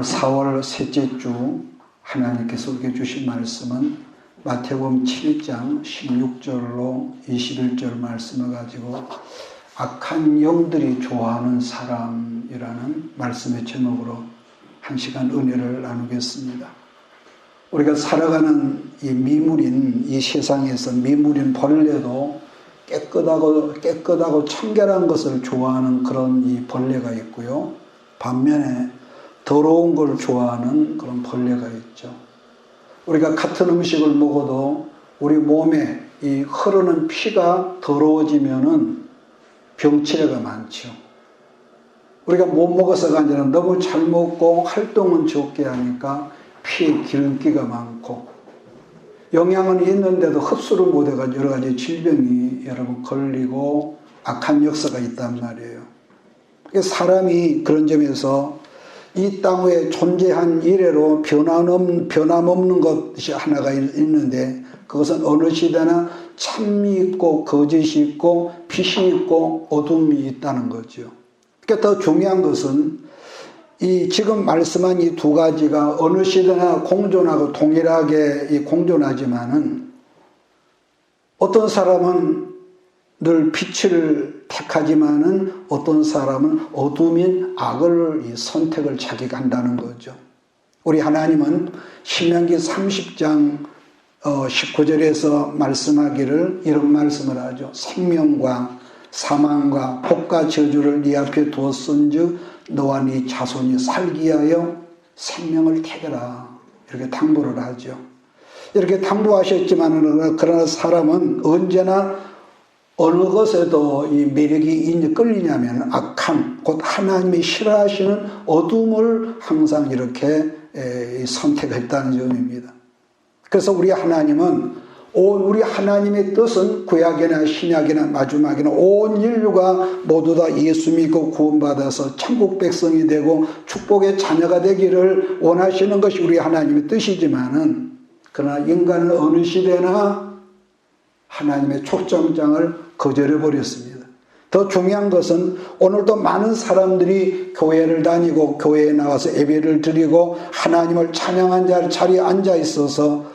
오늘 4월 셋째 주 하나님께서 우리에게 주신 말씀은 마태복음 7장 16절로 21절 말씀을 가지고 악한 영들이 좋아하는 사람이라는 말씀의 제목으로 한 시간 은혜를 나누겠습니다. 우리가 살아가는 이 미물인 이 세상에서 미물인 벌레도 깨끗하고 청결한 것을 좋아하는 그런 이 벌레가 있고요. 반면에 더러운 걸 좋아하는 그런 벌레가 있죠. 우리가 같은 음식을 먹어도 우리 몸에 이 흐르는 피가 더러워지면은 병치레가 많죠. 우리가 못 먹어서가 아니라 너무 잘 먹고 활동은 적게 하니까 피에 기름기가 많고 영양은 있는데도 흡수를 못해가지고 여러 가지 질병이 여러분 걸리고 악한 역사가 있단 말이에요. 사람이 그런 점에서 이 땅 위에 존재한 이래로 변함없는 것이 하나가 있는데 그것은 어느 시대나 참이 있고 거짓이 있고 빛이 있고 어둠이 있다는 거죠. 그러니까 더 중요한 것은 이 지금 말씀한 이 두 가지가 어느 시대나 공존하고 동일하게 공존하지만은 어떤 사람은 늘 빛을 택하지만은 어떤 사람은 어둠인 악을 선택을 자기가 한다는 거죠. 우리 하나님은 신명기 30장 19절에서 말씀하기를 이런 말씀을 하죠. 생명과 사망과 복과 저주를 네 앞에 두었은즉 너와 네 자손이 살기 위하여 생명을 택해라. 이렇게 당부를 하죠. 이렇게 당부하셨지만 그러나 사람은 언제나 어느 것에도 이 매력이 끌리냐면 악함, 곧 하나님이 싫어하시는 어둠을 항상 이렇게 선택했다는 점입니다. 그래서 우리 하나님은 우리 하나님의 뜻은 구약이나 신약이나 마지막이나 온 인류가 모두 다 예수 믿고 구원받아서 천국 백성이 되고 축복의 자녀가 되기를 원하시는 것이 우리 하나님의 뜻이지만은 그러나 인간은 어느 시대나 하나님의 초점장을 거절해 버렸습니다. 더 중요한 것은 오늘도 많은 사람들이 교회를 다니고 교회에 나와서 예배를 드리고 하나님을 찬양한 자리에 앉아 있어서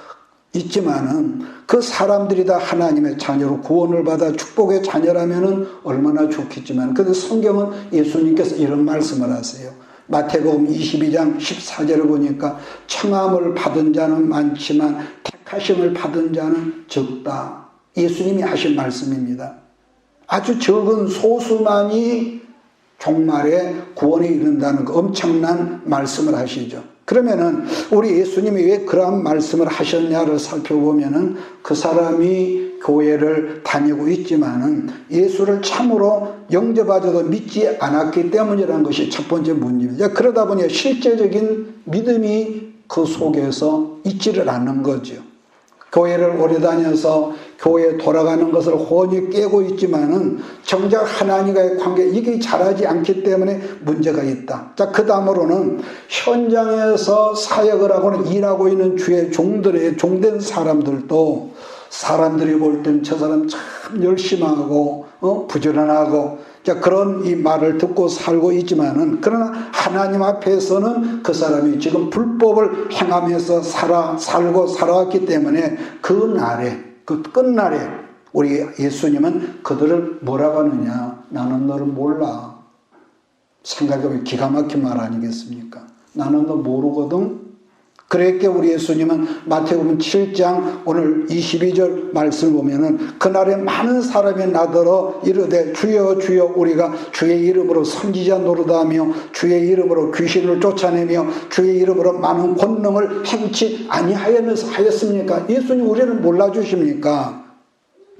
있지만은 그 사람들이 다 하나님의 자녀로 구원을 받아 축복의 자녀라면은 얼마나 좋겠지만 근데 성경은 예수님께서 이런 말씀을 하세요. 마태복음 22장 14절을 보니까 청함을 받은 자는 많지만 택하심을 받은 자는 적다. 예수님이 하신 말씀입니다. 아주 적은 소수만이 종말에 구원에 이른다는 그 엄청난 말씀을 하시죠. 그러면은 우리 예수님이 왜 그러한 말씀을 하셨냐를 살펴보면은 그 사람이 교회를 다니고 있지만은 예수를 참으로 영접하지도 믿지 않았기 때문이라는 것이 첫 번째 문제입니다. 그러다 보니 실제적인 믿음이 그 속에서 있지를 않는 거죠. 교회를 오래 다녀서 교회에 돌아가는 것을 훤히 깨고 있지만은 정작 하나님과의 관계 이게 잘하지 않기 때문에 문제가 있다. 자, 그 다음으로는 현장에서 사역을 하고는 일하고 있는 주의 종들의 종된 사람들도 사람들이 볼 때는 저 사람 참 열심하고 부지런하고 자, 그런 이 말을 듣고 살고 있지만은 그러나 하나님 앞에서는 그 사람이 지금 불법을 행하면서 살고 살아왔기 때문에 그 날에 그 끝날에 우리 예수님은 그들을 뭐라고 하느냐? 나는 너를 몰라. 생각해보면 기가 막힌 말 아니겠습니까? 나는 너 모르거든. 그랬기에 우리 예수님은 마태복음 7장 오늘 22절 말씀을 보면은 그날에 많은 사람이 나더러 이르되 주여 주여 우리가 주의 이름으로 선지자 노릇하며 주의 이름으로 귀신을 쫓아내며 주의 이름으로 많은 권능을 행치 아니하였습니까? 예수님 우리를 몰라주십니까?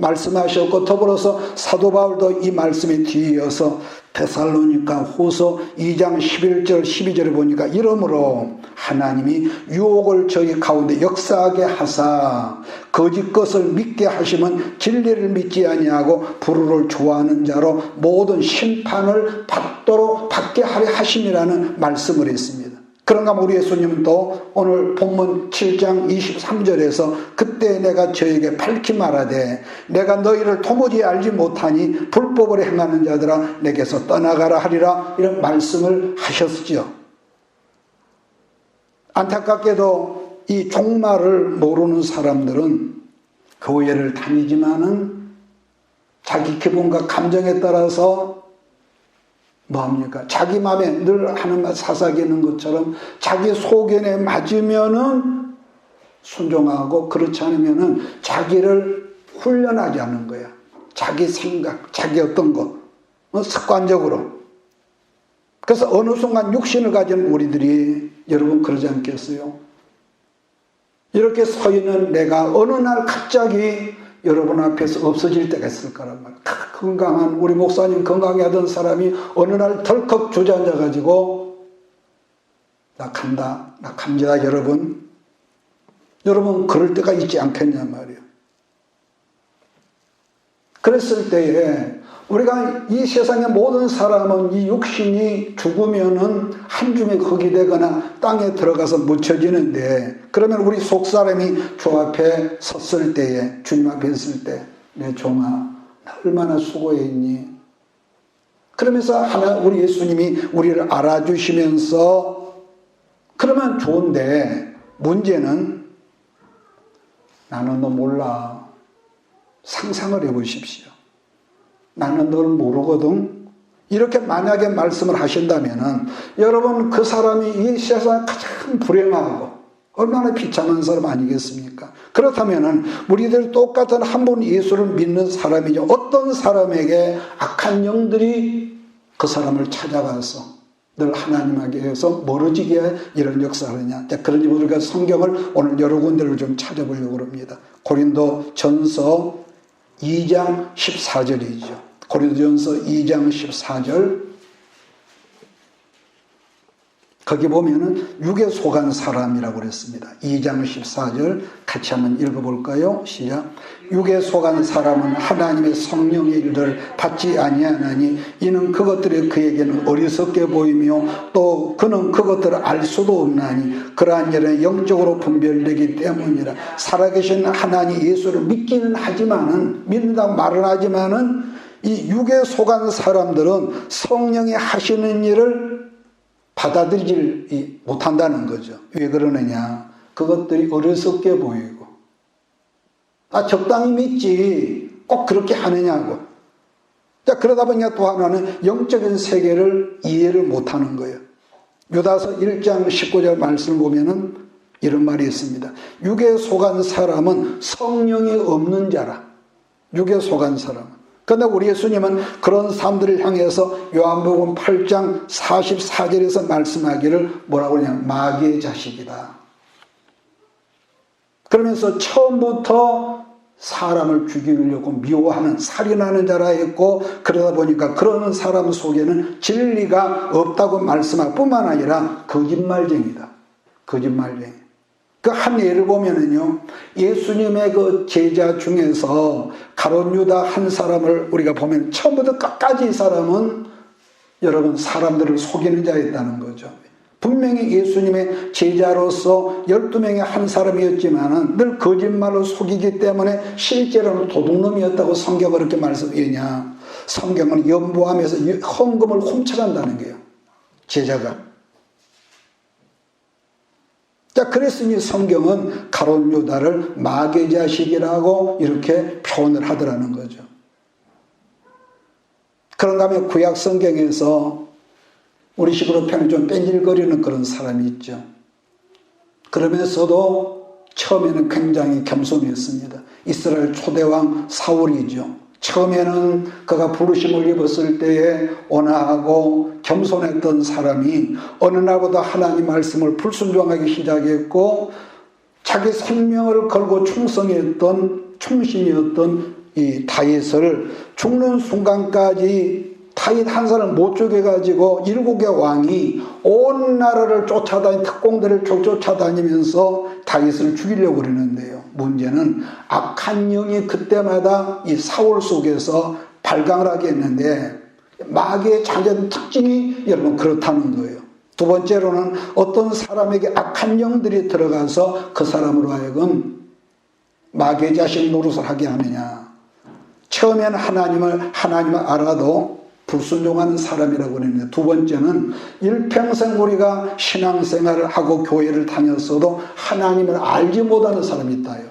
말씀하셨고 더불어서 사도 바울도 이 말씀에 뒤이어서 데살로니가 후서 2장 11절 12절에 보니까 이러므로 하나님이 유혹을 저희 가운데 역사하게 하사 거짓 것을 믿게 하시면 진리를 믿지 아니하고 불의를 좋아하는 자로 모든 심판을 받게 하려 하심이라는 말씀을 했습니다. 그런가 우리 예수님은 또 오늘 본문 7장 23절에서 그때 내가 저에게 밝히 말하되 내가 너희를 도무지 알지 못하니 불법을 행하는 자들아 내게서 떠나가라 하리라 이런 말씀을 하셨죠. 안타깝게도 이 종말을 모르는 사람들은 교회를 다니지만은 자기 기분과 감정에 따라서 뭐합니까? 자기 마음에 늘 하는 말 사사기는 것처럼 자기 소견에 맞으면은 순종하고 그렇지 않으면은 자기를 훈련하지 않는 거야. 자기 생각, 자기 어떤 것, 습관적으로. 그래서 어느 순간 육신을 가진 우리들이 여러분 그러지 않겠어요? 이렇게 서 있는 내가 어느 날 갑자기 여러분 앞에서 없어질 때가 있을 거란 말이에요. 건강한 우리 목사님 건강해 하던 사람이 어느 날 덜컥 주저앉아 가지고 나 간다, 나 갑니다. 여러분 그럴 때가 있지 않겠냐 말이에요. 그랬을 때에 우리가 이 세상의 모든 사람은 이 육신이 죽으면은 한 줌의 흙이 되거나 땅에 들어가서 묻혀지는데, 그러면 우리 속사람이 주 앞에 섰을 때에, 주님 앞에 섰을 때, 내 종아, 얼마나 수고했니? 그러면서 우리 예수님이 우리를 알아주시면서, 그러면 좋은데, 문제는 나는 너 몰라. 상상을 해보십시오. 나는 널 모르거든. 이렇게 만약에 말씀을 하신다면은 여러분 그 사람이 이 세상에 가장 불행하고 얼마나 비참한 사람 아니겠습니까? 그렇다면은 우리들 똑같은 한 분 예수를 믿는 사람이죠. 어떤 사람에게 악한 영들이 그 사람을 찾아가서 늘 하나님에게서 멀어지게 이런 역사를 하느냐. 그러니 우리가 성경을 오늘 여러 군데를 좀 찾아보려고 합니다. 고린도 전서 2장 14절이죠. 고린도전서 2장 14절. 거기 보면은 육에 속한 사람이라고 그랬습니다. 2장 14절 같이 한번 읽어볼까요? 시작. 육에 속한 사람은 하나님의 성령의 일들을 받지 아니하나니 이는 그것들이 그에게는 어리석게 보이며 또 그는 그것들을 알 수도 없나니 그러한 일은 영적으로 분별되기 때문이라. 살아계신 하나님 예수를 믿기는 하지만은, 믿는다고 말은 하지만은 이 육에 속한 사람들은 성령이 하시는 일을 받아들이지 못한다는 거죠. 왜 그러느냐? 그것들이 어리석게 보이고, 적당히 믿지 꼭 그렇게 하느냐고. 자, 그러다 보니까 또 하나는 영적인 세계를 이해를 못하는 거예요. 유다서 1장 19절 말씀을 보면은 이런 말이 있습니다. 육에 속한 사람은 성령이 없는 자라. 육에 속한 사람은. 그런데 우리 예수님은 그런 사람들을 향해서 요한복음 8장 44절에서 말씀하기를 뭐라고 그러냐, 마귀의 자식이다. 그러면서 처음부터 사람을 죽이려고 미워하는, 살인하는 자라 했고, 그러다 보니까 그러는 사람 속에는 진리가 없다고 말씀할 뿐만 아니라 거짓말쟁이다. 거짓말쟁이. 그 한 예를 보면은요, 예수님의 그 제자 중에서 가룟 유다 한 사람을 우리가 보면 처음부터 끝까지 이 사람은 여러분 사람들을 속이는 자였다는 거죠. 분명히 예수님의 제자로서 12명의 한 사람이었지만은 늘 거짓말로 속이기 때문에 실제로는 도둑놈이었다고 성경은 그렇게 말씀하느냐. 성경은 연보하면서 헌금을 훔쳐간다는 거예요. 제자가. 자, 그랬으니 성경은 가룟 유다를 마귀의 자식이라고 이렇게 표현을 하더라는 거죠. 그런가 하면 구약 성경에서 우리 식으로 표현을 좀 뺀질거리는 그런 사람이 있죠. 그러면서도 처음에는 굉장히 겸손했습니다. 이스라엘 초대왕 사울이죠. 처음에는 그가 부르심을 입었을 때에 온화하고 겸손했던 사람이 어느 날보다 하나님 말씀을 불순종하기 시작했고, 자기 생명을 걸고 충신이었던 이 다윗을 죽는 순간까지 다윗 한 사람을 못 죽여가지고 7개 왕이 온 나라를 쫓아다니 특공대를 쫓아다니면서 다윗을 죽이려고 그러는데요. 문제는 악한 영이 그때마다 이 사울 속에서 발광을 하게 했는데, 마귀의 창조된 특징이 여러분 그렇다는 거예요. 두 번째로는 어떤 사람에게 악한 영들이 들어가서 그 사람으로 하여금 마귀의 자식 노릇을 하게 하느냐. 처음에는 하나님을 알아도 불순종한 사람이라고 그러는데, 두 번째는 일평생 우리가 신앙생활을 하고 교회를 다녔어도 하나님을 알지 못하는 사람이 있다요.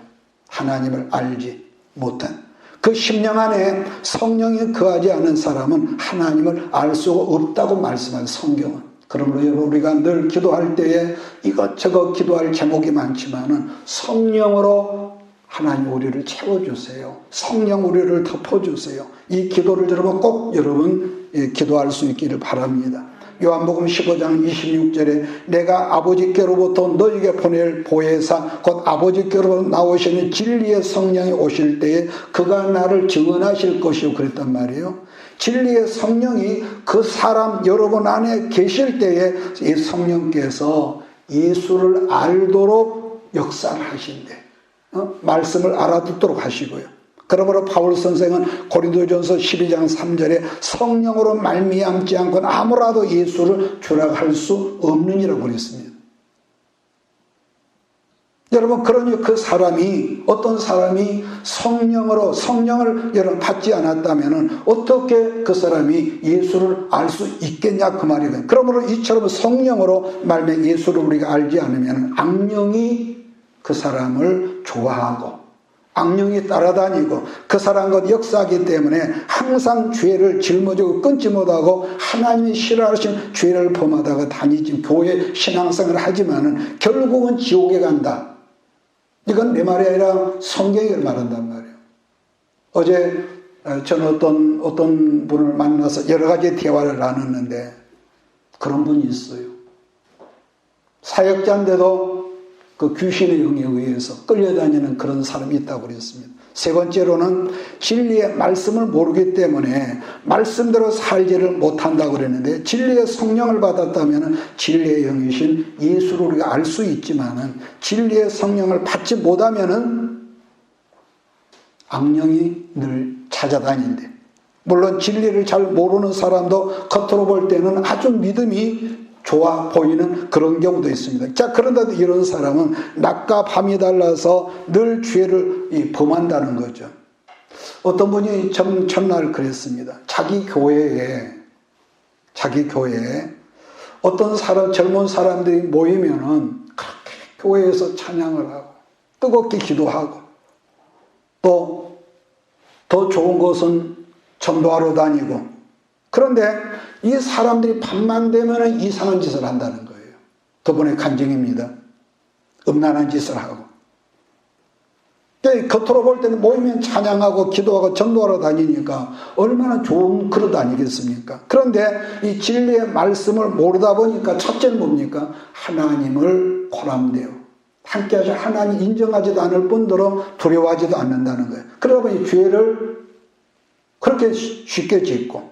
하나님을 알지 못한. 그 심령 안에 성령이 거하지 않은 사람은 하나님을 알 수가 없다고 말씀하는 성경은. 그러므로 여러분, 우리가 늘 기도할 때에 이것저것 기도할 제목이 많지만은 성령으로 하나님 우리를 채워주세요. 성령 우리를 덮어주세요. 이 기도를 여러분 꼭 기도할 수 있기를 바랍니다. 요한복음 15장 26절에 내가 아버지께로부터 너에게 보낼 보혜사 곧 아버지께로부터 나오시는 진리의 성령이 오실 때에 그가 나를 증언하실 것이요 그랬단 말이에요. 진리의 성령이 그 사람 여러분 안에 계실 때에 이 성령께서 예수를 알도록 역사를 하신대. 말씀을 알아듣도록 하시고요. 그러므로 바울 선생은 고린도전서 12장 3절에 성령으로 말미암지 않고는 아무라도 예수를 주락할 수 없느니라고 그랬습니다. 여러분, 그러니 그 사람이, 어떤 사람이 성령을 여러분 받지 않았다면 어떻게 그 사람이 예수를 알 수 있겠냐 그 말이거든요. 그러므로 이처럼 성령으로 말미암아 예수를 우리가 알지 않으면 악령이 그 사람을 좋아하고 악령이 따라다니고 그 사람과 역사하기 때문에 항상 죄를 짊어지고 끊지 못하고 하나님이 싫어하시는 죄를 범하다가 다니지 교회 신앙생활을 하지만은 결국은 지옥에 간다. 이건 내 말이 아니라 성경이 말한단 말이에요. 어제 저는 어떤 분을 만나서 여러 가지 대화를 나눴는데 그런 분이 있어요. 사역자인데도 그 귀신의 영에 의해서 끌려다니는 그런 사람이 있다고 그랬습니다. 세 번째로는 진리의 말씀을 모르기 때문에 말씀대로 살지를 못한다고 그랬는데, 진리의 성령을 받았다면 진리의 영이신 예수를 우리가 알 수 있지만은 진리의 성령을 받지 못하면은 악령이 늘 찾아다닌대. 물론 진리를 잘 모르는 사람도 겉으로 볼 때는 아주 믿음이 좋아 보이는 그런 경우도 있습니다. 자, 그런데도 이런 사람은 낮과 밤이 달라서 늘 죄를 범한다는 거죠. 어떤 분이 전날 그랬습니다. 자기 교회에 어떤 젊은 사람들이 모이면은 그렇게 교회에서 찬양을 하고 뜨겁게 기도하고 또 더 좋은 것은 전도하러 다니고, 그런데 이 사람들이 밤만 되면 이상한 짓을 한다는 거예요. 그분의 간증입니다. 음란한 짓을 하고. 겉으로 볼 때는 모이면 찬양하고 기도하고 전도하러 다니니까 얼마나 좋은 그릇 아니겠습니까? 그런데 이 진리의 말씀을 모르다 보니까 첫째는 뭡니까? 하나님을 고람돼요. 함께하셔 하나님 인정하지도 않을 뿐더러 두려워하지도 않는다는 거예요. 그러다 보니 죄를 그렇게 쉽게 짓고,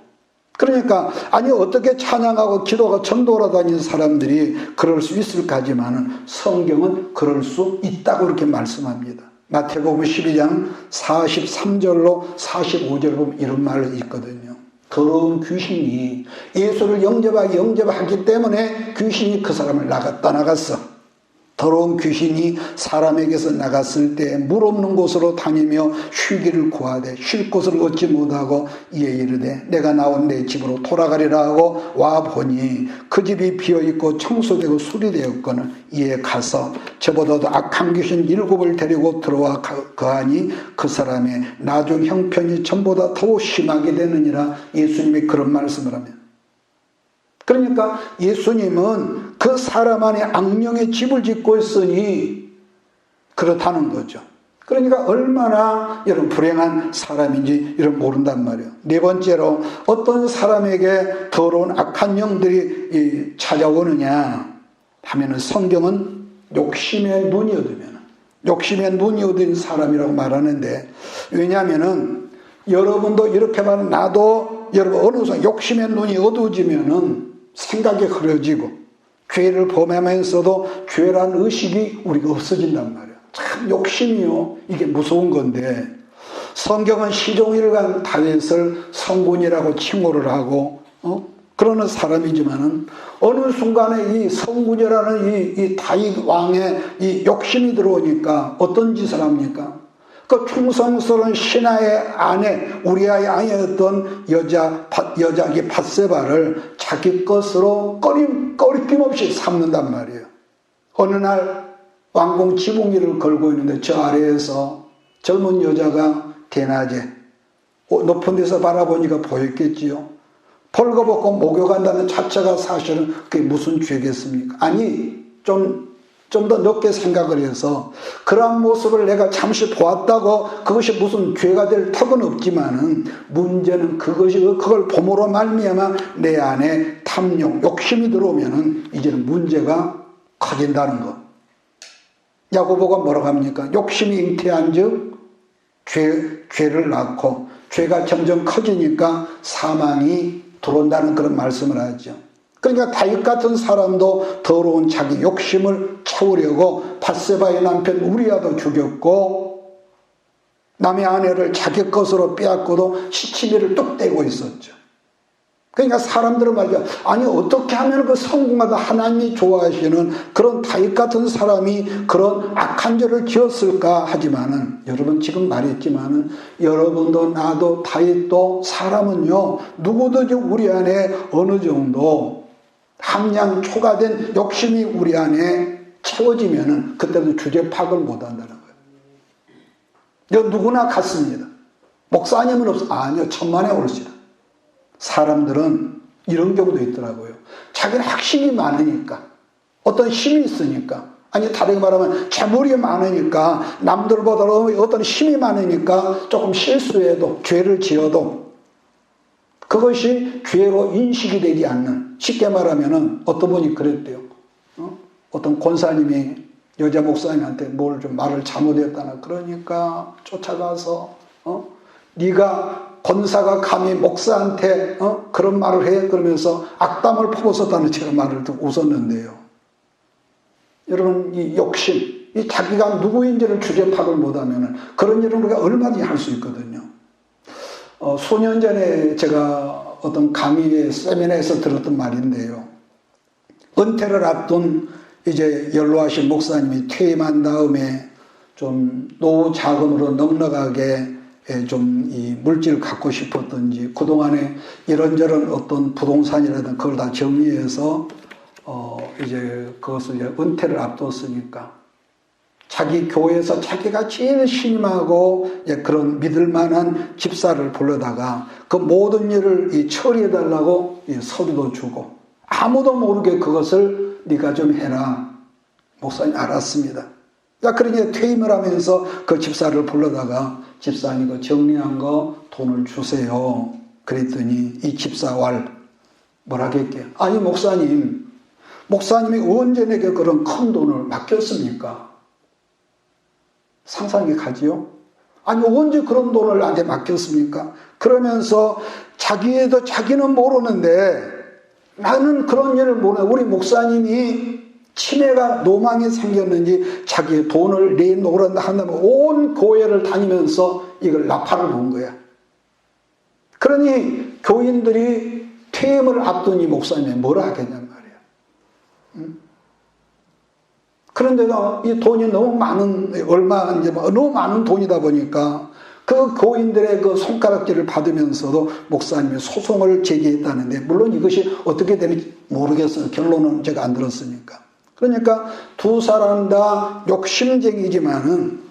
그러니까 아니 어떻게 찬양하고 기도하고 전도하러 다니는 사람들이 그럴 수 있을까 하지만은 성경은 그럴 수 있다고 그렇게 말씀합니다. 마태복음 12장 43절로 45절 보면 이런 말이 있거든요. 더러운 귀신이 예수를 영접하기 때문에 귀신이 그 사람을 떠나갔어. 더러운 귀신이 사람에게서 나갔을 때 물 없는 곳으로 다니며 쉬기를 구하되 쉴 곳을 얻지 못하고 이에 이르되 내가 나온 내 집으로 돌아가리라 하고 와보니 그 집이 비어있고 청소되고 수리되었거늘 이에 가서 저보다도 악한 귀신 7을 데리고 들어와 거하니 그 사람의 나중 형편이 전보다 더 심하게 되느니라. 예수님이 그런 말씀을 하면, 그러니까 예수님은 그 사람 안에 악령의 집을 짓고 있으니 그렇다는 거죠. 그러니까 얼마나 이런 불행한 사람인지 이런 모른단 말이에요. 네 번째로 어떤 사람에게 더러운 악한 영들이 찾아오느냐 하면은 성경은 욕심의 눈이 얻은 사람이라고 말하는데, 왜냐하면은 여러분도 이렇게 말하면 나도 여러분 어느 순간 욕심의 눈이 어두워지면은 생각이 흐려지고 죄를 범하면서도 죄라는 의식이 우리가 없어진단 말이에요. 참 욕심이요, 이게 무서운 건데, 성경은 시종일관 다윗을 성군이라고 칭호를 하고 그러는 사람이지만은 어느 순간에 이 성군이라는 이 다윗 왕의 이 욕심이 들어오니까 어떤 짓을 합니까? 그 충성스러운 신하의 아내, 우리아의 아내였던 여자기 밧세바를 자기 것으로 꺼림없이 삼는단 말이에요. 어느 날 왕궁 지붕위를 걸고 있는데 저 아래에서 젊은 여자가 대낮에 높은 데서 바라보니까 보였겠지요. 벌거벗고 목욕한다는 자체가 사실은 그게 무슨 죄겠습니까? 아니, 좀 더 넓게 생각을 해서 그러한 모습을 내가 잠시 보았다고 그것이 무슨 죄가 될 턱은 없지만은 문제는 그걸 봄으로 말미암아 내 안에 탐욕, 욕심이 들어오면은 이제는 문제가 커진다는 것. 야고보가 뭐라고 합니까? 욕심이 잉태한즉 죄를 낳고 죄가 점점 커지니까 사망이 들어온다는 그런 말씀을 하죠. 그러니까 다윗 같은 사람도 더러운 자기 욕심을 채우려고 밧세바의 남편 우리아도 죽였고 남의 아내를 자기 것으로 빼앗고도 시치미를 뚝 떼고 있었죠. 그러니까 사람들은 말이죠. 아니 어떻게 하면 그 성공하다 하나님이 좋아하시는 그런 다윗 같은 사람이 그런 악한 죄를 지었을까 하지만은 여러분 지금 말했지만은 여러분도 나도 다윗도 사람은요 누구든지 우리 안에 어느 정도 함량 초과된 욕심이 우리 안에 채워지면은 그때도 주제 파악을 못한다는 거예요. 이거 누구나 같습니다. 목사님은 없어. 아니요, 천만에 올시다. 사람들은 이런 경우도 있더라고요. 자기는 확신이 많으니까, 어떤 힘이 있으니까, 아니 다르게 말하면 재물이 많으니까, 남들보다 어떤 힘이 많으니까 조금 실수해도 죄를 지어도 그것이 죄로 인식이 되지 않는, 쉽게 말하면은 어떤 분이 그랬대요. 어떤 권사님이 여자 목사님한테 뭘 좀 말을 잘못했다나 그러니까 쫓아가서 네가 권사가 감히 목사한테 그런 말을 해? 그러면서 악담을 퍼붓었다는 제가 말을 듣고 웃었는데요. 여러분 이 욕심, 이 자기가 누구인지를 주제 파악을 못하면은 그런 일을 우리가 얼마든지 할 수 있거든요. 수년 전에 제가 어떤 강의의 세미나에서 들었던 말인데요. 은퇴를 앞둔 이제 연로하신 목사님이 퇴임한 다음에 좀 노후 자금으로 넉넉하게 좀 이 물질을 갖고 싶었던지 그동안에 이런저런 어떤 부동산이라든 그걸 다 정리해서 이제 그것을 이제 은퇴를 앞뒀으니까 자기 교회에서 자기가 제일 신임하고 그런 믿을 만한 집사를 불러다가 그 모든 일을 처리해달라고 서류도 주고 아무도 모르게 그것을 네가 좀 해라. 목사님 알았습니다. 그러니 퇴임을 하면서 그 집사를 불러다가 집사님 그 정리한 거 돈을 주세요. 그랬더니 이 집사왈 뭐라 했게요? 아니 목사님이 언제 내게 그런 큰 돈을 맡겼습니까? 상상이 가지요? 아니 언제 그런 돈을 나한테 맡겼습니까? 그러면서 자기는 모르는데 나는 그런 일을 모르는 우리 목사님이 치매가 노망이 생겼는지 자기의 돈을 내놓으란다 한다면 온 교회를 다니면서 이걸 나팔을 놓은 거야. 그러니 교인들이 퇴임을 앞둔 이 목사님이 뭐라 하겠냔 말이야. 그런데도 이 돈이 너무 많은, 너무 많은 돈이다 보니까 그 교인들의 그 손가락질을 받으면서도 목사님이 소송을 제기했다는데, 물론 이것이 어떻게 되는지 모르겠어요. 결론은 제가 안 들었으니까. 그러니까 두 사람 다 욕심쟁이지만은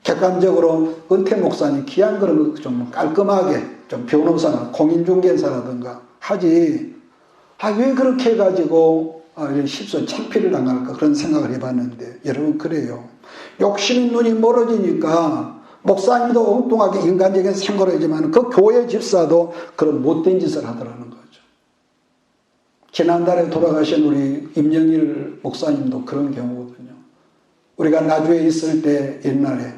객관적으로 은퇴 목사님 귀한 그런 거 좀 깔끔하게 좀 변호사나 공인중개사라든가 하지. 왜 그렇게 해가지고 십선 창피를 당할까 그런 생각을 해봤는데 여러분 그래요. 욕심이 눈이 멀어지니까 목사님도 엉뚱하게 인간적인 생각을 하지만 그 교회 집사도 그런 못된 짓을 하더라는 거죠. 지난달에 돌아가신 우리 임영일 목사님도 그런 경우거든요. 우리가 나주에 있을 때 옛날에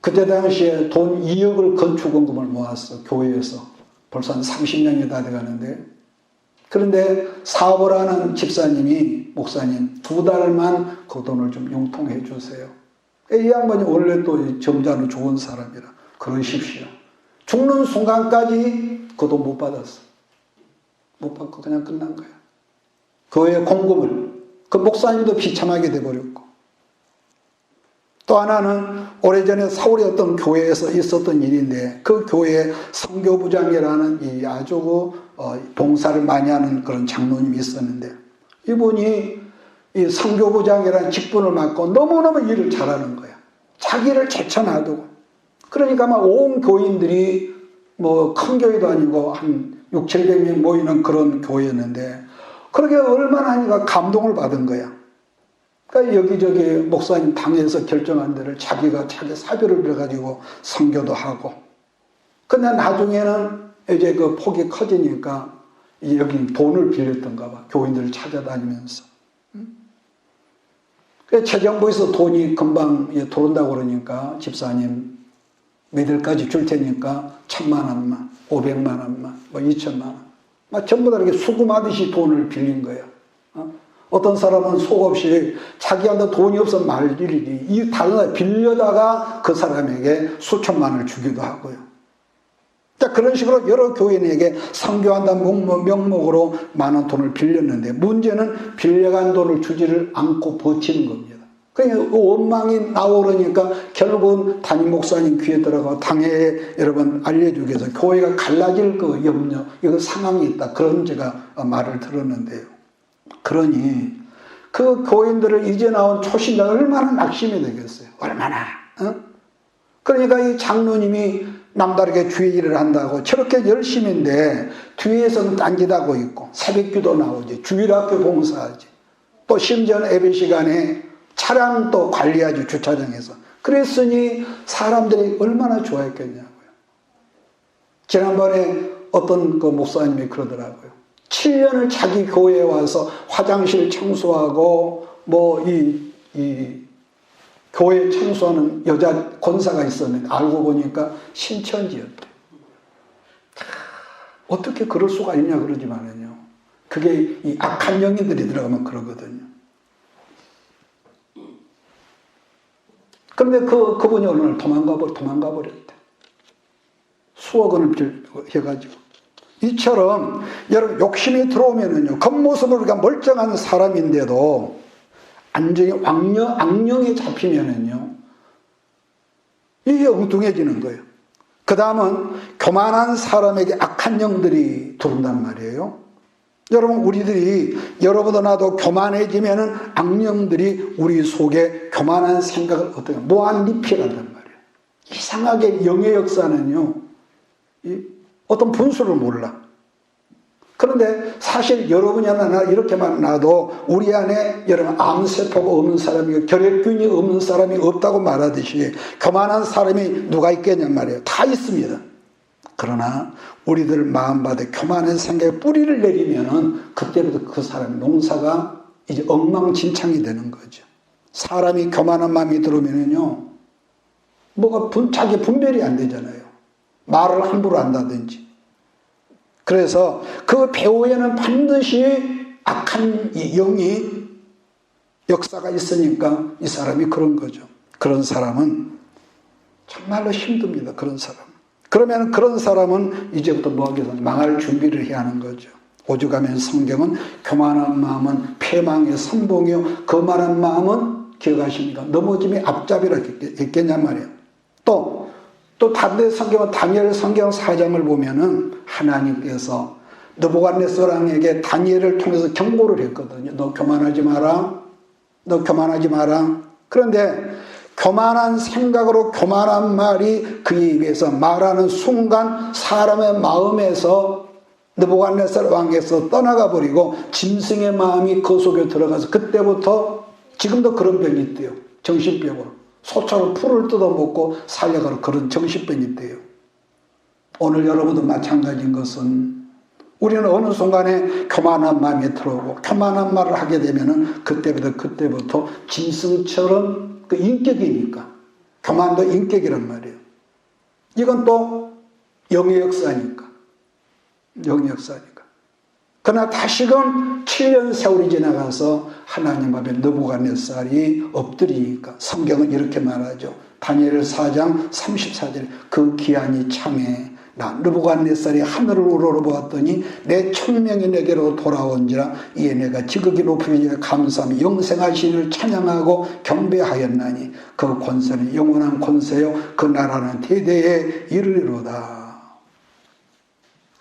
그때 당시에 돈 2억을 건축원금을 모았어. 교회에서. 벌써 한 30년이 다 돼가는데 그런데 사업을 하는 집사님이 목사님 2달만 그 돈을 좀 융통해 주세요. 이 양반이 원래 또 점잖은 좋은 사람이라 그러십시오. 죽는 순간까지 그 돈 못 받았어. 못 받고 그냥 끝난 거야. 교회 공금을 그 목사님도 비참하게 돼버렸고 또 하나는 오래전에 서울의 어떤 교회에서 있었던 일인데, 그 교회에 선교부장이라는 이 아주 봉사를 많이 하는 그런 장로님이 있었는데, 이분이 이 선교부장이라는 직분을 맡고 너무너무 일을 잘하는 거야. 자기를 제쳐놔두고. 그러니까 막 온 교인들이 뭐 큰 교회도 아니고 한 600~700명 모이는 그런 교회였는데, 그렇게 얼마나 하니까 감동을 받은 거야. 그러니까 여기저기 목사님 당에서 결정한 데를 자기가 자기 사비를 빌어가지고 선교도 하고. 근데 나중에는 이제 그 폭이 커지니까 여기 돈을 빌렸던가 봐. 교인들을 찾아다니면서. 재정부에서 돈이 금방 들어온다고 그러니까 집사님 몇일까지 줄 테니까 1,000만 원만, 500만 원만, 뭐 2,000만 원. 막 전부 다 이렇게 수금하듯이 돈을 빌린 거야. 어떤 사람은 속없이 자기한테 돈이 없어 말 일이지. 이 다른 사람 빌려다가 그 사람에게 수천만 원을 주기도 하고요. 자, 그런 식으로 여러 교인에게 선교한다는 명목으로 많은 돈을 빌렸는데, 문제는 빌려간 돈을 주지를 않고 버티는 겁니다. 그러니까 원망이 나오려니까 결국은 담임 목사님 귀에 들어가 당회에 여러분 알려주기 위해서 교회가 갈라질 그 염려, 이거 상황이 있다. 그런 제가 말을 들었는데요. 그러니 그 교인들을 이제 나온 초신자가 얼마나 낙심이 되겠어요. 얼마나. 그러니까 이 장로님이 남다르게 주의 일을 한다고 저렇게 열심인데 뒤에서는 딴짓하고 있고, 새벽기도 나오지, 주일학교 봉사하지, 또 심지어는 예배 시간에 차량 또 관리하지, 주차장에서. 그랬으니 사람들이 얼마나 좋아했겠냐고요. 지난번에 어떤 그 목사님이 그러더라고요. 7년을 자기 교회에 와서 화장실 청소하고 교회 청소하는 여자 권사가 있었는데 알고 보니까 신천지였대. 어떻게 그럴 수가 있냐 그러지만은요. 그게 이 악한 영인들이 들어가면 그러거든요. 그런데 그분이 어느 날 도망가 버렸대. 수억 원을 해가지고. 이처럼 여러분 욕심이 들어오면은요, 겉모습으로 우리가 멀쩡한 사람인데도 안정이 악령에 잡히면은요, 이게 엉뚱해지는 거예요. 그 다음은 교만한 사람에게 악한 영들이 들어온단 말이에요. 여러분, 우리들이 여러분도 나도 교만해지면은 악령들이 우리 속에 교만한 생각을 어떻게 모아니피란단 말이에요. 이상하게 영의 역사는요, 어떤 분수를 몰라. 그런데 사실 여러분이나 나 이렇게만 놔도 우리 안에 여러분 암세포가 없는 사람이고 결핵균이 없는 사람이 없다고 말하듯이 교만한 사람이 누가 있겠냔 말이에요. 다 있습니다. 그러나 우리들 마음밭에 교만한 생각에 뿌리를 내리면은 그때부터 그 사람의 농사가 이제 엉망진창이 되는 거죠. 사람이 교만한 마음이 들어오면은요, 자기 분별이 안 되잖아요. 말을 함부로 한다든지. 그래서 그 배후에는 반드시 악한 영이 역사가 있으니까 이 사람이 그런 거죠. 그런 사람은 정말로 힘듭니다. 그런 사람. 그러면 그런 사람은 이제부터 뭐 하겠어? 망할 준비를 해야 하는 거죠. 오죽하면 성경은 교만한 마음은 패망의 선봉이요, 거만한 마음은 기억하십니까? 넘어짐의 앞잡이라 했겠냔 말이에요. 또 다른 성경은 다니엘 성경 4장을 보면은 하나님께서 느부갓네살에게 다니엘을 통해서 경고를 했거든요. 너 교만하지 마라. 너 교만하지 마라. 그런데 교만한 생각으로 교만한 말이 그의 입에서 말하는 순간 사람의 마음에서 느부갓네살 왕에서 떠나가 버리고 짐승의 마음이 그 속에 들어가서 그때부터 지금도 그런 병이 있대요. 정신병으로. 소처럼 풀을 뜯어먹고 살려가는 그런 정신병이 있대요. 오늘 여러분도 마찬가지인 것은 우리는 어느 순간에 교만한 마음이 들어오고 교만한 말을 하게 되면은 그때부터 짐승처럼 그 인격이니까. 교만도 인격이란 말이에요. 이건 또 영의 역사니까. 영의 역사니까. 그러나 다시금 7년 세월이 지나가서 하나님 앞에 느부갓네살이 엎드리니까 성경은 이렇게 말하죠. 다니엘 4장 34절 그 기한이 참에 나 느부갓네살이 하늘을 우러러보았더니 내 천명이 내게로 돌아온지라 이에 내가 지극히 높으니 감사하며 영생하신 이를 찬양하고 경배하였나니 그 권세는 영원한 권세요 그 나라는 대대에 이르리로다.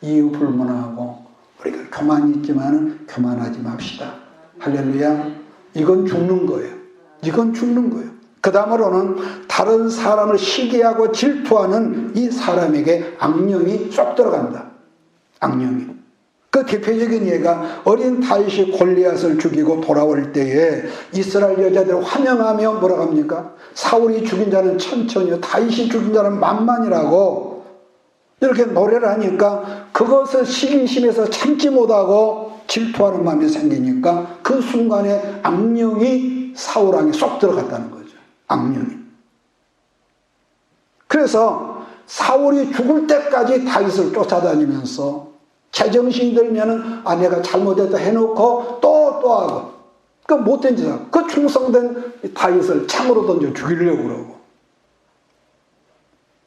이유 불문하고 우리가 교만이 있지만 교만하지 맙시다. 할렐루야. 이건 죽는 거예요. 이건 죽는 거예요. 그 다음으로는 다른 사람을 시기하고 질투하는 이 사람에게 악령이 쏙 들어간다. 악령이. 그 대표적인 예가 어린 다윗이 골리앗을 죽이고 돌아올 때에 이스라엘 여자들 환영하며 뭐라고 합니까? 사울이 죽인 자는 천천히요 다윗이 죽인 자는 만만이라고 이렇게 노래를 하니까 그것을 시기심에서 참지 못하고 질투하는 마음이 생기니까 그 순간에 악령이 사울 안에 쏙 들어갔다는 거죠. 악령이. 그래서 사울이 죽을 때까지 다윗을 쫓아다니면서 제정신이 들면은 내가 잘못했다 해놓고 또 하고 그 못된 짓 하고 그 충성된 다윗을 창으로 던져 죽이려고 그러고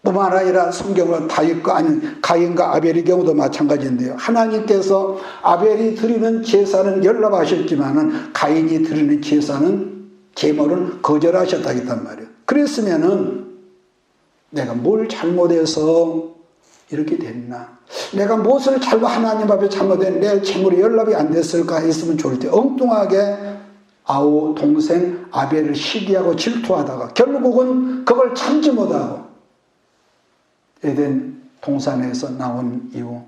뿐만 아니라 성경은 다윗과 아니 가인과 아벨의 경우도 마찬가지인데요. 하나님께서 아벨이 드리는 제사는 연락하셨지만은 가인이 드리는 제물은 거절하셨다 했단 말이에요. 그랬으면은 내가 뭘 잘못해서 이렇게 됐나? 내가 무엇을 하나님 앞에 잘못했는데 내 제물이 연락이 안 됐을까 했으면 좋을 때 엉뚱하게 아우 동생 아벨을 시기하고 질투하다가 결국은 그걸 참지 못하고 에덴 동산에서 나온 이후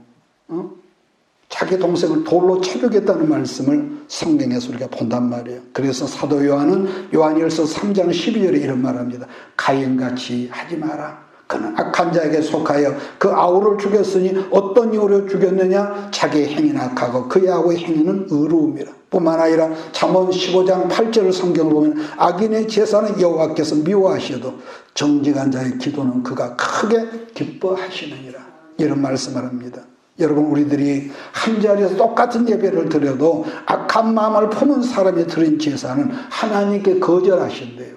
자기 동생을 돌로 쳐 죽였다는 말씀을 성경에서 우리가 본단 말이에요. 그래서 사도 요한은 요한일서 3장 12절에 이런 말합니다. 가인같이 하지 마라. 그는 악한 자에게 속하여 그 아우를 죽였으니 어떤 이유로 죽였느냐? 자기의 행위는 악하고 그의 아우의 행위는 의로움이라. 뿐만 아니라 잠언 15장 8절 성경을 보면 악인의 제사는 여호와께서 미워하셔도 정직한 자의 기도는 그가 크게 기뻐하시느니라. 이런 말씀을 합니다. 여러분 우리들이 한 자리에서 똑같은 예배를 드려도 악한 마음을 품은 사람이 드린 제사는 하나님께 거절하신대요.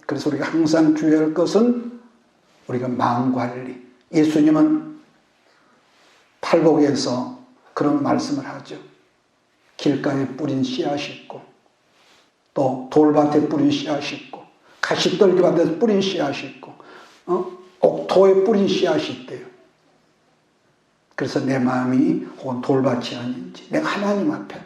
그래서 우리가 항상 주의할 것은 우리가 마음관리. 예수님은 팔복에서 그런 말씀을 하죠. 길가에 뿌린 씨앗이 있고 또 돌밭에 뿌린 씨앗이 있고 가시떨기밭에 뿌린 씨앗이 있고 옥토에 뿌린 씨앗이 있대요. 그래서 내 마음이 혹은 돌밭이 아닌지 내가 하나님 앞에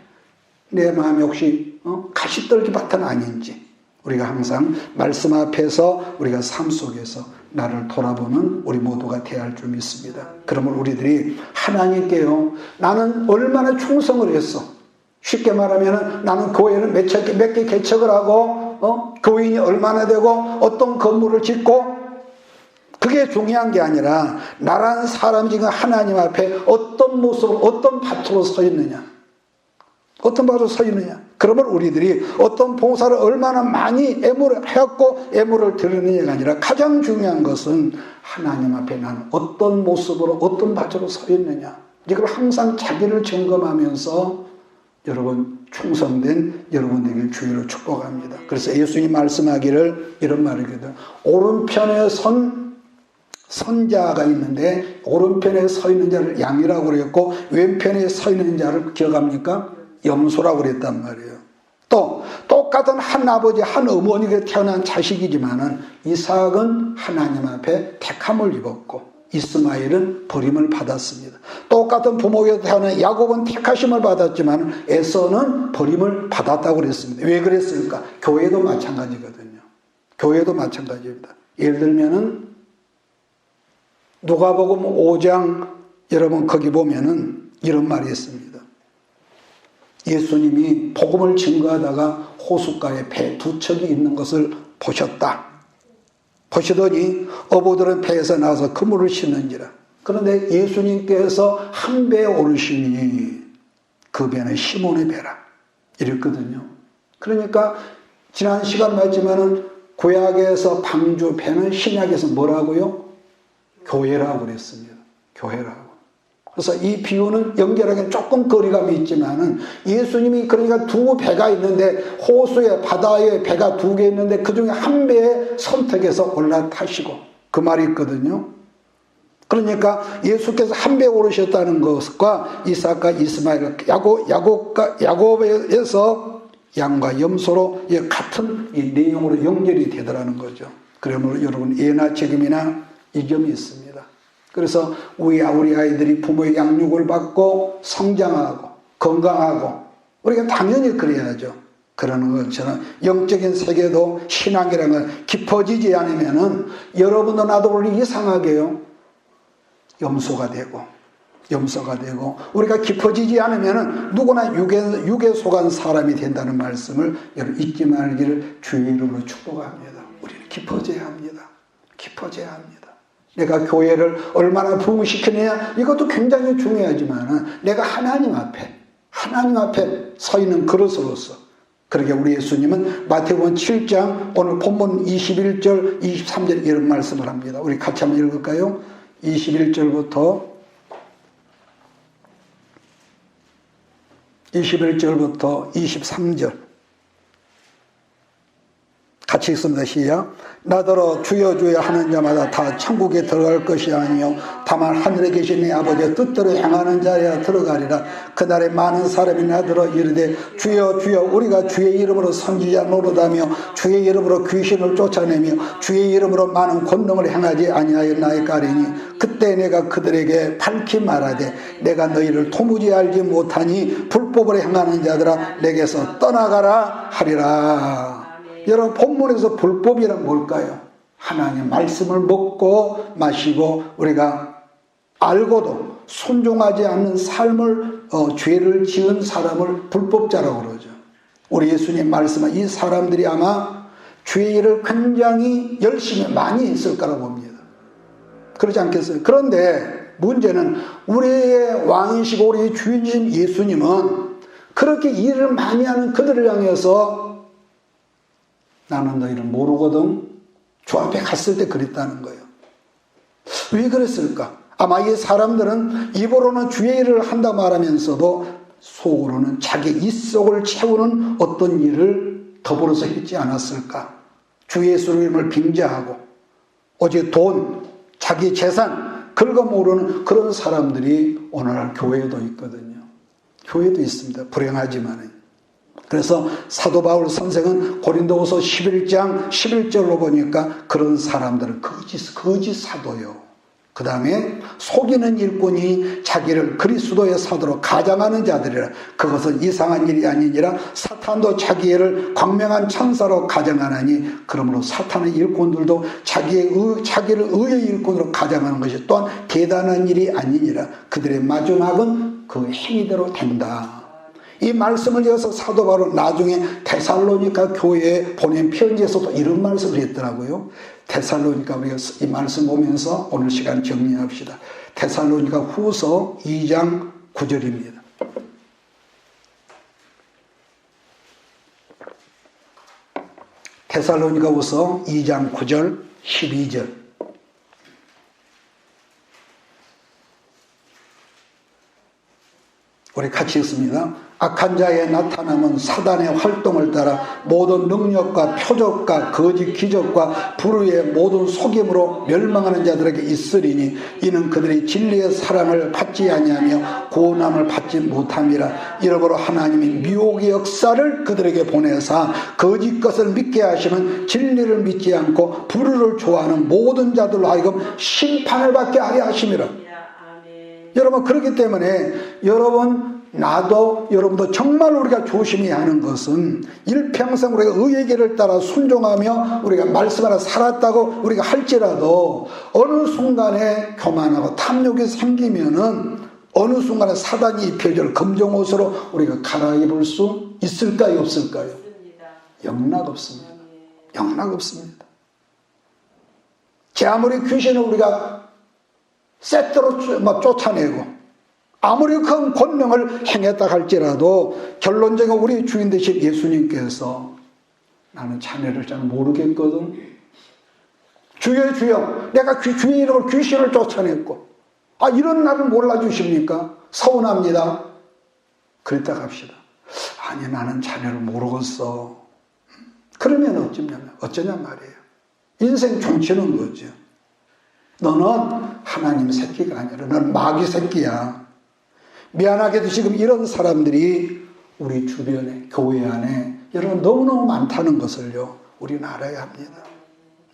내 마음이 혹시 가시떨기밭은 아닌지 우리가 항상 말씀 앞에서 우리가 삶 속에서 나를 돌아보는 우리 모두가 돼야 할 줄 믿습니다. 그러면 우리들이 하나님께요 나는 얼마나 충성을 했어. 쉽게 말하면 나는 교회를 몇 개 개척을 하고 교인이 얼마나 되고 어떤 건물을 짓고 그게 중요한 게 아니라 나라는 사람 지금 하나님 앞에 어떤 모습으로 어떤 밭으로 서 있느냐. 어떤 밭으로 서 있느냐. 그러면 우리들이 어떤 봉사를 얼마나 많이 애물을 해왔고 애물을 드리느냐가 아니라 가장 중요한 것은 하나님 앞에 나는 어떤 모습으로 어떤 밭으로 서 있느냐. 이걸 항상 자기를 점검하면서 여러분 충성된 여러분 되길 주의로 축복합니다. 그래서 예수님 말씀하기를 이런 말이거든. 오른편에 선자가 있는데 오른편에 서 있는 자를 양이라고 그랬고 왼편에 서 있는 자를 기억합니까? 염소라고 그랬단 말이에요. 또 똑같은 한 아버지 한 어머니가 태어난 자식이지만은 이삭은 하나님 앞에 택함을 입었고 이스마엘은 버림을 받았습니다. 똑같은 부모에서 태어난 야곱은 택하심을 받았지만 에서는 버림을 받았다고 그랬습니다. 왜 그랬을까? 교회도 마찬가지거든요. 교회도 마찬가지입니다. 예를 들면은 누가복음 5장 여러분 거기 보면은 이런 말이 있습니다. 예수님이 복음을 증거하다가 호숫가에 배 두 척이 있는 것을 보셨다. 보시더니 어부들은 배에서 나와서 그물을 싣는지라. 그런데 예수님께서 한 배에 오르시니 그 배는 시몬의 배라. 이랬거든요. 그러니까 지난 시간 봤지만은 구약에서 방주 배는 신약에서 뭐라고요? 교회라고 그랬습니다. 교회라고. 그래서 이 비유는 연결하기는 조금 거리감이 있지만은 예수님이 그러니까 두 배가 있는데 호수에 바다에 배가 두 개 있는데 그 중에 한 배에 선택해서 올라타시고 그 말이 있거든요. 그러니까 예수께서 한 배 오르셨다는 것과 이삭과 이스마엘, 야곱에서 양과 염소로 같은 이 내용으로 연결이 되더라는 거죠. 그러므로 여러분 예나 지금이나 이 점이 있습니다. 그래서 우리 아이들이 부모의 양육을 받고 성장하고 건강하고 우리가 당연히 그래야죠. 그러는 것처럼 영적인 세계도 신앙이라는 건 깊어지지 않으면은 여러분도 나도 원래 이상하게요. 염소가 되고 우리가 깊어지지 않으면은 누구나 육에 속한 사람이 된다는 말씀을 여러분 잊지 말기를 주의 이름으로 축복합니다. 우리는 깊어져야 합니다. 내가 교회를 얼마나 부흥시키느냐 이것도 굉장히 중요하지만 내가 하나님 앞에 서 있는 그릇으로서 그러게 우리 예수님은 마태복음 7장 오늘 본문 21절 23절 이런 말씀을 합니다. 우리 같이 한번 읽을까요? 21절부터 23절 같이 읽습니다. 시작. 나더러 주여 주여 하는 자마다 다 천국에 들어갈 것이 아니요 다만 하늘에 계신 내 아버지의 뜻대로 행하는 자야 들어가리라. 그날에 많은 사람이 나더러 이르되 주여 주여 우리가 주의 이름으로 선지자 노릇하며 주의 이름으로 귀신을 쫓아내며 주의 이름으로 많은 권능을 행하지 아니하였나이까 하리니 그때 내가 그들에게 밝히 말하되 내가 너희를 도무지 알지 못하니 불법을 행하는 자들아 내게서 떠나가라 하리라. 여러분 본문에서 불법이란 뭘까요? 하나님 말씀을 먹고 마시고 우리가 알고도 순종하지 않는 삶을 죄를 지은 사람을 불법자라고 그러죠. 우리 예수님 말씀은 이 사람들이 아마 죄를 굉장히 열심히 많이 했을 거라고 봅니다. 그렇지 않겠어요? 그런데 문제는 우리의 왕이시고 우리의 주인이신 예수님은 그렇게 일을 많이 하는 그들을 향해서 나는 너희를 모르거든. 주 앞에 갔을 때 그랬다는 거예요. 왜 그랬을까? 아마 이 사람들은 입으로는 주의 일을 한다 말하면서도 속으로는 자기 입속을 채우는 어떤 일을 더불어서 했지 않았을까? 주 예수 이름을 빙자하고 오직 돈, 자기 재산 긁어 모르는 그런 사람들이 오늘날 교회에도 있거든요. 교회도 있습니다. 불행하지만은. 그래서 사도 바울 선생은 고린도후서 11장 11절로 보니까 그런 사람들은 거짓 사도요. 그 다음에 속이는 일꾼이 자기를 그리스도의 사도로 가장하는 자들이라. 그것은 이상한 일이 아니니라. 사탄도 자기를 광명한 천사로 가장하나니 그러므로 사탄의 일꾼들도 자기를 의의 일꾼으로 가장하는 것이 또한 대단한 일이 아니니라. 그들의 마지막은 그 행위대로 된다. 이 말씀을 이어서 사도 바울은 나중에 데살로니가 교회에 보낸 편지에서도 이런 말씀을 했더라고요. 데살로니가 우리가 이 말씀 보면서 오늘 시간 정리합시다. 데살로니가 후서 2장 9절입니다. 데살로니가 후서 2장 9절 12절 우리 같이 읽습니다. 악한 자의 나타남은 사단의 활동을 따라 모든 능력과 표적과 거짓 기적과 불의의 모든 속임으로 멸망하는 자들에게 있으리니 이는 그들이 진리의 사랑을 받지 아니하며 구원함을 받지 못함이라. 이러므로 하나님이 미혹의 역사를 그들에게 보내사 거짓 것을 믿게 하시면 진리를 믿지 않고 불의를 좋아하는 모든 자들로 하여금 심판을 받게 하려 하심이라. 여러분 그렇기 때문에 여러분도 정말 우리가 조심해야 하는 것은 일평생 우리가 의의 길을 따라 순종하며 우리가 말씀 하나 살았다고 우리가 할지라도 어느 순간에 교만하고 탐욕이 생기면은 어느 순간에 사단이 입혀줄 검정옷으로 우리가 갈아입을 수 있을까요? 없을까요? 영락 없습니다. 제 아무리 귀신을 우리가 세트로 쫓아내고 아무리 큰 권능을 행했다 할지라도 결론적으로 우리 주인 되신 예수님께서 나는 자네를 잘 모르겠거든. 주여 주여 내가 주의 이름으로 귀신을 쫓아냈고 이런 나를 몰라주십니까? 서운합니다. 그랬다 갑시다. 아니 나는 자네를 모르겠어. 그러면 어쩌냐 말이에요. 인생 종치는 거죠. 너는 하나님 새끼가 아니라 너는 마귀 새끼야. 미안하게도 지금 이런 사람들이 우리 주변에, 교회 안에 여러분 너무너무 많다는 것을요, 우리는 알아야 합니다.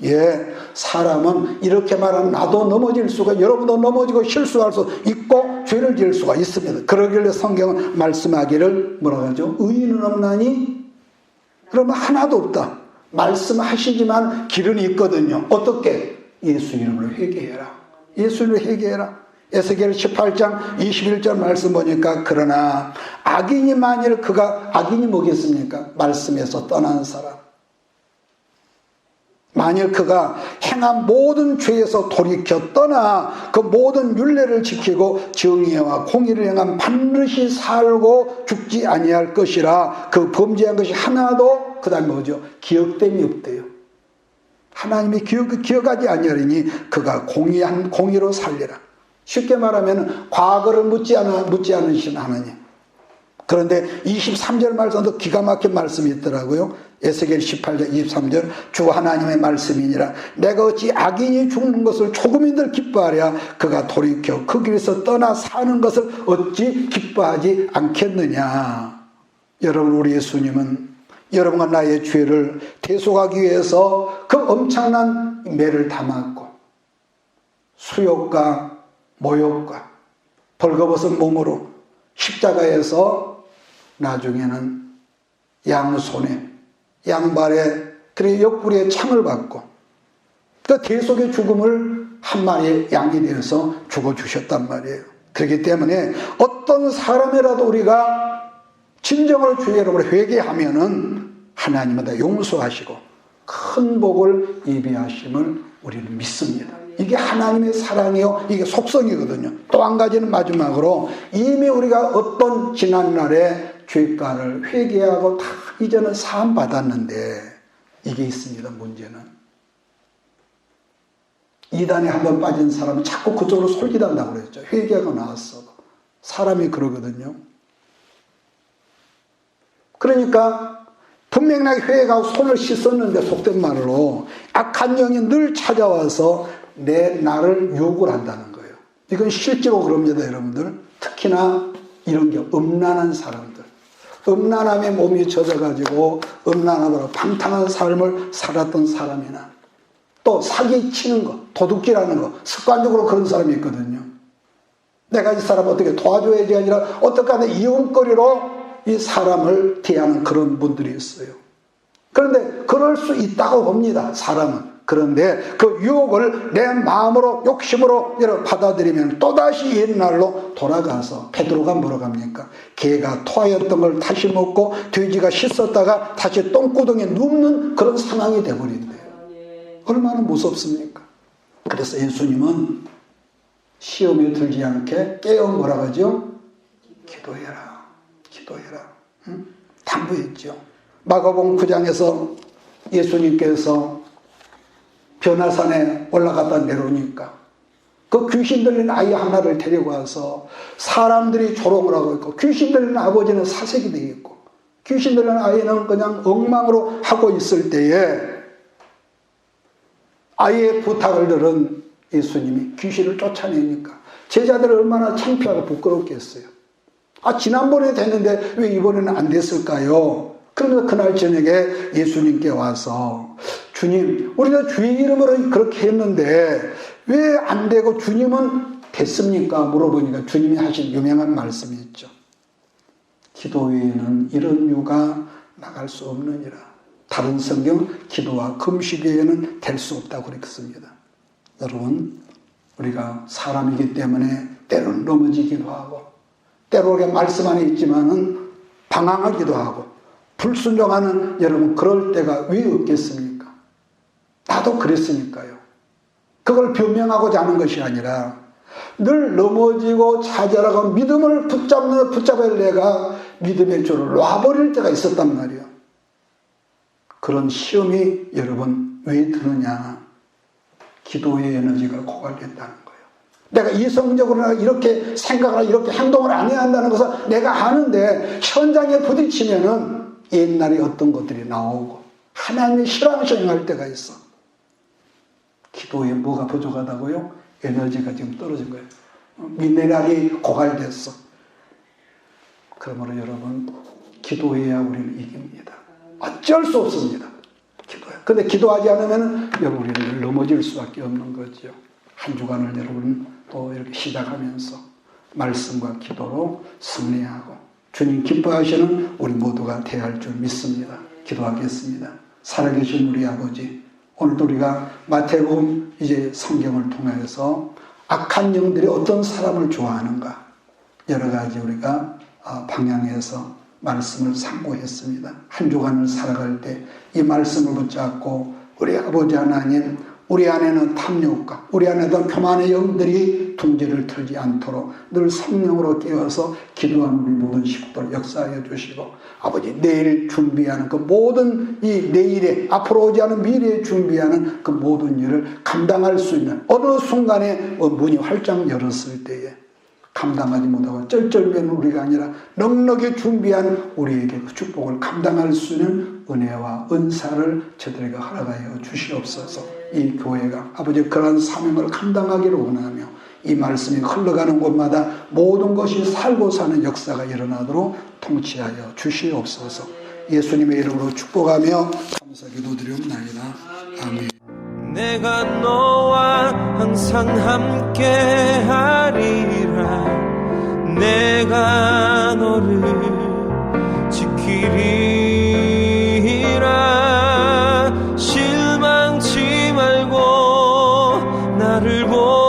예, 사람은 이렇게 말하면 나도 넘어질 수가, 여러분도 넘어지고 실수할 수 있고 죄를 지을 수가 있습니다. 그러길래 성경은 말씀하기를 뭐라고 하죠? 의인은 없나니? 그러면 하나도 없다. 말씀하시지만 길은 있거든요. 어떻게? 예수 이름으로 회개해라. 예수 이름으로 회개해라. 에스겔 18장 21절 말씀 보니까 그러나 악인이 만일 그가, 악인이 뭐겠습니까? 말씀에서 떠난 사람. 만일 그가 행한 모든 죄에서 돌이켜 떠나 그 모든 율례를 지키고 정의와 공의를 행한 반드시 살고 죽지 아니할 것이라. 그 범죄한 것이 하나도 그 다음에 뭐죠? 기억됨이 없대요. 하나님이 기억하지 아니하리니 그가 공의로 살리라. 쉽게 말하면 과거를 묻지 않으신 하나님. 그런데 23절 말씀도 기가 막힌 말씀이 있더라고요. 에스겔 18장 23절 주 하나님의 말씀이니라. 내가 어찌 악인이 죽는 것을 조금인들 기뻐하랴. 그가 돌이켜 그 길에서 떠나 사는 것을 어찌 기뻐하지 않겠느냐. 여러분, 우리 예수님은 여러분과 나의 죄를 대속하기 위해서 그 엄청난 매를 담았고 수욕과 모욕과 벌거벗은 몸으로 십자가에서 나중에는 양손에 양발에 그리고 옆구리에 창을 받고 그 대속의 죽음을 한 마리의 양이 되어서 죽어주셨단 말이에요. 그렇기 때문에 어떤 사람이라도 우리가 진정으로 주의 이름으로 회개하면은 하나님은 다 용서하시고 큰 복을 예비하심을 우리는 믿습니다. 이게 하나님의 사랑이요, 이게 속성이거든요. 또 한 가지는 마지막으로 이미 우리가 어떤 지난날에 죄가를 회개하고 다 이제는 사함 받았는데 이게 있습니다. 문제는 이단에 한번 빠진 사람은 자꾸 그쪽으로 솔깃한다고 그랬죠. 회개하고 나왔어. 사람이 그러거든요. 그러니까 분명하게 회개하고 손을 씻었는데 속된 말로 악한 영이 늘 찾아와서 나를 유혹을 한다는 거예요. 이건 실제로 그럽니다, 여러분들. 특히나 이런 게 음란한 사람들. 음란함에 몸이 젖어가지고 음란함으로 방탕한 삶을 살았던 사람이나 또 사기치는 거, 도둑질하는 거, 습관적으로 그런 사람이 있거든요. 내가 이 사람을 어떻게 도와줘야지 아니라 어떻게 하면 이용거리로 이 사람을 대하는 그런 분들이 있어요. 그런데 그럴 수 있다고 봅니다, 사람은. 그런데 그 유혹을 내 마음으로 욕심으로 받아들이면 또다시 옛날로 돌아가서 베드로가 뭐라고 합니까? 개가 토하였던 걸 다시 먹고 돼지가 씻었다가 다시 똥구덩이에 눕는 그런 상황이 되어버린대요. 얼마나 무섭습니까? 그래서 예수님은 시험에 들지 않게 깨어 뭐라고 하죠? 기도해라. 기도해라. 응? 당부했죠. 마가복음 9장에서 예수님께서 변화산에 올라갔다 내려오니까 그 귀신 들린 아이 하나를 데리고 와서 사람들이 조롱을 하고 있고 귀신 들린 아버지는 사색이 되어 있고 귀신 들린 아이는 그냥 엉망으로 하고 있을 때에 아이의 부탁을 들은 예수님이 귀신을 쫓아내니까 제자들은 얼마나 창피하고 부끄럽겠어요. 지난번에 됐는데 왜 이번에는 안 됐을까요? 그러면서 그날 저녁에 예수님께 와서 주님, 우리가 주의 이름으로 그렇게 했는데 왜 안 되고 주님은 됐습니까? 물어보니까 주님이 하신 유명한 말씀이 있죠. 기도 외에는 이런 유가 나갈 수 없느니라. 다른 성경 기도와 금식 외에는 될 수 없다고 그랬습니다. 여러분, 우리가 사람이기 때문에 때로는 넘어지기도 하고 때로 우리가 말씀 안에 있지만은 방황하기도 하고 불순종하는 여러분 그럴 때가 왜 없겠습니까? 나도 그랬으니까요. 그걸 변명하고자 하는 것이 아니라 늘 넘어지고 좌절하고 믿음을 붙잡을 내가 믿음의 줄을 놔버릴 때가 있었단 말이에요. 그런 시험이 여러분 왜 드느냐? 기도의 에너지가 고갈된다는 거예요. 내가 이성적으로 이렇게 생각을 이렇게 행동을 안 해야 한다는 것을 내가 아는데 현장에 부딪히면은 옛날에 어떤 것들이 나오고 하나님의 실황을 행할 때가 있어. 기도에 뭐가 부족하다고요? 에너지가 지금 떨어진 거예요. 미네랄이 고갈됐어. 그러므로 여러분, 기도해야 우리는 이깁니다. 어쩔 수 없습니다. 기도해. 근데 기도하지 않으면 여러분 우리는 넘어질 수밖에 없는 거죠. 한 주간을 여러분 또 이렇게 시작하면서 말씀과 기도로 승리하고 주님 기뻐하시는 우리 모두가 되어야 할 줄 믿습니다. 기도하겠습니다. 살아계신 우리 아버지, 오늘도 우리가 마태복음 이제 성경을 통해서 악한 영들이 어떤 사람을 좋아하는가 여러 가지 우리가 방향에서 말씀을 상고했습니다. 한 주간을 살아갈 때 이 말씀을 붙잡고 우리 아버지 하나님, 우리 안에는 탐욕과 우리 안에도 교만의 영들이 둥지를 틀지 않도록 늘 성령으로 깨어서 기도하는 우리 모든 식구들 역사하여 주시고, 아버지 내일 준비하는 그 모든 이 내일에 앞으로 오지 않은 미래에 준비하는 그 모든 일을 감당할 수 있는 어느 순간에 문이 활짝 열었을 때에 감당하지 못하고 쩔쩔매는 우리가 아니라 넉넉히 준비한 우리에게 그 축복을 감당할 수 있는 은혜와 은사를 저들에게 허락하여 주시옵소서. 이 교회가 아버지 그러한 사명을 감당하기를 원하며 이 말씀이 흘러가는 곳마다 모든 것이 살고 사는 역사가 일어나도록 통치하여 주시옵소서. 예수님의 이름으로 축복하며 감사 기도드리옵나이다. 아멘. 내가 너와 항상 함께 하리라. 내가 너를 지키리라. 실망치 말고 나를 보라.